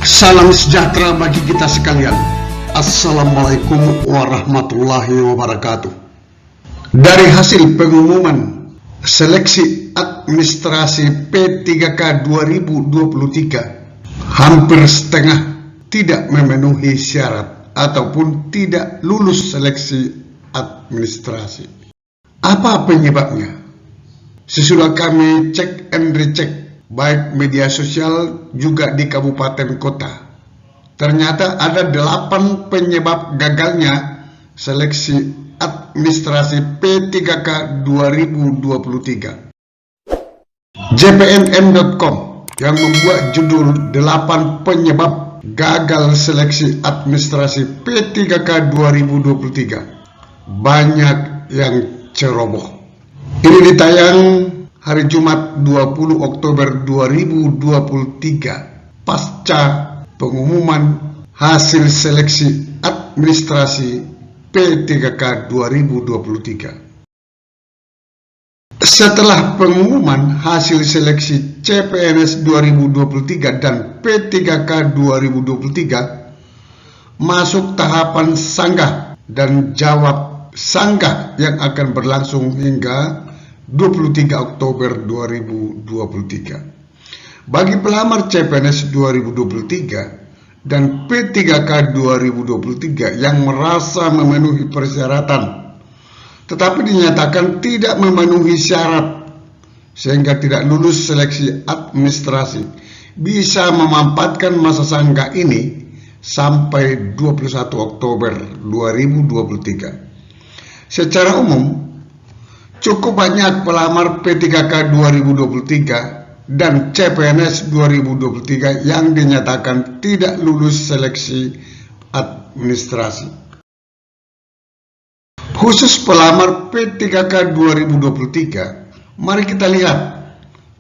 Salam sejahtera bagi kita sekalian. Assalamualaikum warahmatullahi wabarakatuh. Dari hasil pengumuman seleksi administrasi P3K 2023, hampir setengah tidak memenuhi syarat ataupun tidak lulus seleksi administrasi. Apa penyebabnya? Sesudah kami cek and recheck baik media sosial juga di kabupaten kota, ternyata ada 8 penyebab gagalnya seleksi administrasi P3K 2023. jpnm.com yang membuat judul 8 penyebab gagal seleksi administrasi P3K 2023 banyak yang ceroboh. Ini ditayang hari Jumat 20 Oktober 2023 pasca pengumuman hasil seleksi administrasi P3K 2023. Setelah pengumuman hasil seleksi CPNS 2023 dan P3K 2023, masuk tahapan sanggah dan jawab sanggah yang akan berlangsung hingga 23 Oktober 2023. Bagi pelamar CPNS 2023 dan P3K 2023 yang merasa memenuhi persyaratan tetapi dinyatakan tidak memenuhi syarat sehingga tidak lulus seleksi administrasi, bisa memanfaatkan masa sanggah ini sampai 21 Oktober 2023. Secara umum, cukup banyak pelamar P3K 2023 dan CPNS 2023 yang dinyatakan tidak lulus seleksi administrasi. Khusus pelamar P3K 2023, mari kita lihat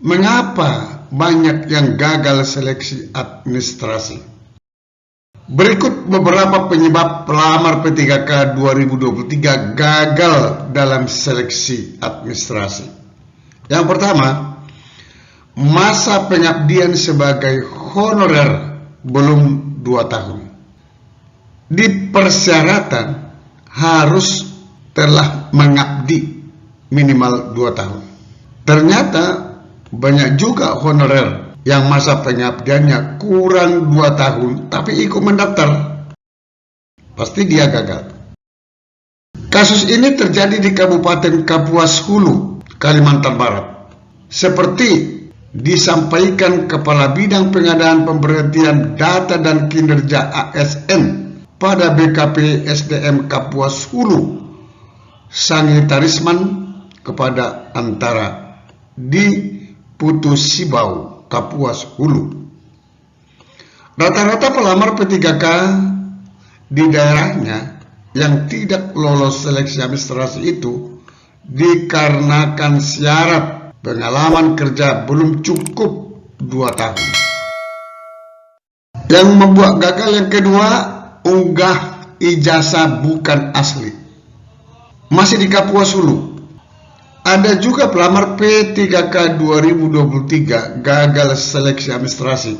mengapa banyak yang gagal seleksi administrasi. Berikut beberapa penyebab pelamar P3K 2023 gagal dalam seleksi administrasi. Yang pertama, masa pengabdian sebagai honorer belum 2 tahun. Di persyaratan harus telah mengabdi minimal 2 tahun. Ternyata banyak juga honorer yang masa pengabdiannya kurang 2 tahun tapi ikut mendaftar. Pasti dia gagal. Kasus ini terjadi di Kabupaten Kapuas Hulu, Kalimantan Barat. Seperti disampaikan Kepala Bidang Pengadaan Pemberhentian Data dan Kinerja ASN pada BKP SDM Kapuas Hulu, Sanitarisman kepada Antara di Putus Sibau, Kapuas Hulu. Rata-rata pelamar P3K di daerahnya yang tidak lolos seleksi administrasi itu dikarenakan syarat pengalaman kerja belum cukup 2 tahun. Yang membuat gagal yang kedua, unggah ijazah bukan asli. Masih di Kapuas Hulu, ada juga pelamar P3K 2023 gagal seleksi administrasi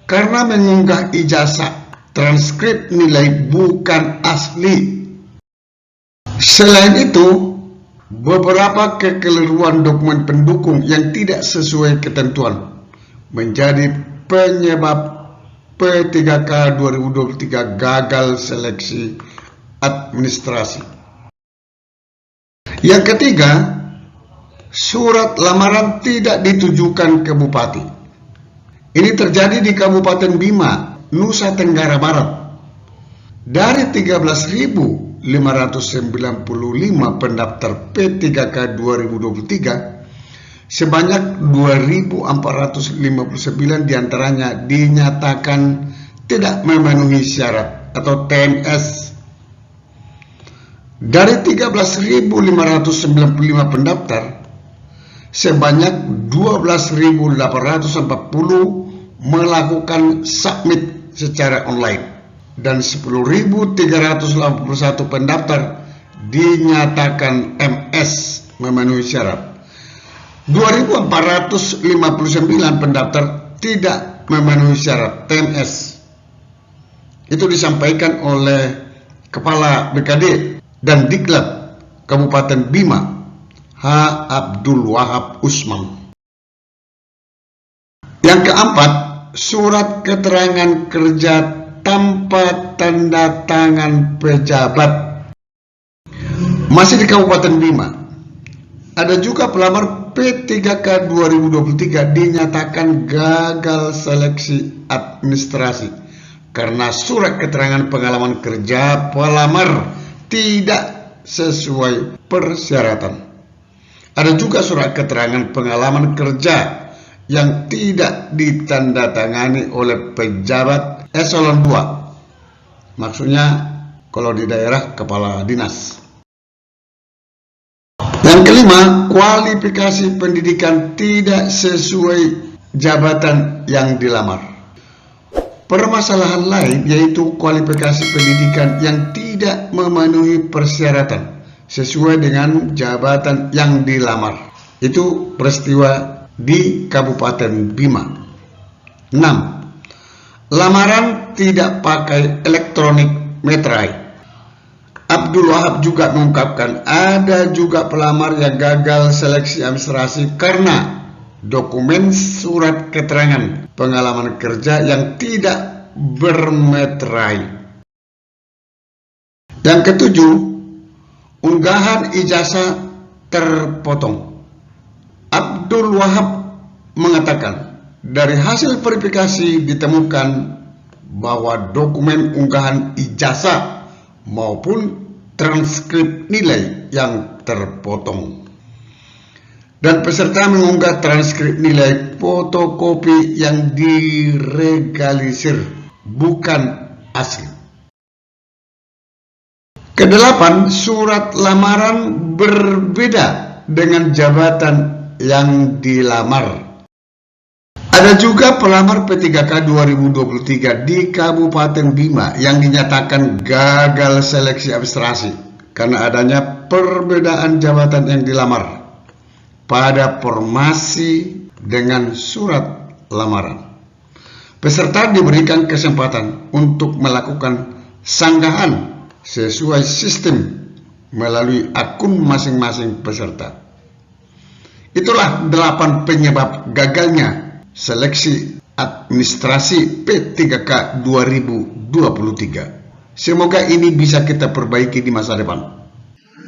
karena mengunggah ijazah transkrip nilai bukan asli. Selain itu, beberapa kekeliruan dokumen pendukung yang tidak sesuai ketentuan menjadi penyebab P3K 2023 gagal seleksi administrasi. Yang ketiga, surat lamaran tidak ditujukan ke bupati. Ini terjadi di Kabupaten Bima, Nusa Tenggara Barat. Dari 13.595 pendaftar P3K 2023, sebanyak 2.459 diantaranya dinyatakan tidak memenuhi syarat atau TMS. Dari 13.595 pendaftar, sebanyak 12.840 melakukan submit secara online dan 10.381 pendaftar dinyatakan MS memenuhi syarat. 2.459 pendaftar tidak memenuhi syarat TMS. Itu disampaikan oleh Kepala BKD dan Diklat Kabupaten Bima, H. Abdul Wahab Usman. Yang keempat, surat keterangan kerja tanpa tanda tangan pejabat. Masih di Kabupaten Bima, ada juga pelamar P3K 2023 dinyatakan gagal seleksi administrasi karena surat keterangan pengalaman kerja pelamar tidak sesuai persyaratan. Ada juga surat keterangan pengalaman kerja yang tidak ditandatangani oleh pejabat eselon 2. Maksudnya kalau di daerah kepala dinas. Yang kelima, kualifikasi pendidikan tidak sesuai jabatan yang dilamar. Permasalahan lain yaitu kualifikasi pendidikan yang tidak memenuhi persyaratan sesuai dengan jabatan yang dilamar. Itu peristiwa di Kabupaten Bima. 6. Lamaran tidak pakai elektronik meterai. Abdul Wahab juga mengungkapkan ada juga pelamar yang gagal seleksi administrasi karena dokumen surat keterangan pengalaman kerja yang tidak bermeterai. Yang ketujuh, unggahan ijazah terpotong. Abdul Wahab mengatakan dari hasil verifikasi ditemukan bahwa dokumen unggahan ijazah maupun transkrip nilai yang terpotong. Dan peserta mengunggah transkrip nilai fotokopi yang diregalisir, bukan asli. Kedelapan, surat lamaran berbeda dengan jabatan yang dilamar. Ada juga pelamar P3K 2023 di Kabupaten Bima yang dinyatakan gagal seleksi administrasi karena adanya perbedaan jabatan yang dilamar pada formasi dengan surat lamaran. Peserta diberikan kesempatan untuk melakukan sanggahan sesuai sistem melalui akun masing-masing peserta. Itulah 8 penyebab gagalnya seleksi administrasi P3K 2023. Semoga ini bisa kita perbaiki di masa depan.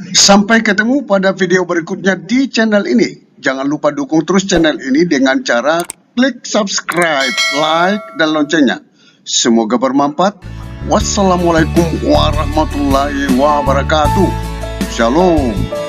Sampai ketemu pada video berikutnya di channel ini. Jangan lupa dukung terus channel ini dengan cara klik subscribe, like, dan loncengnya. Semoga bermanfaat. Wassalamualaikum warahmatullahi wabarakatuh. Shalom.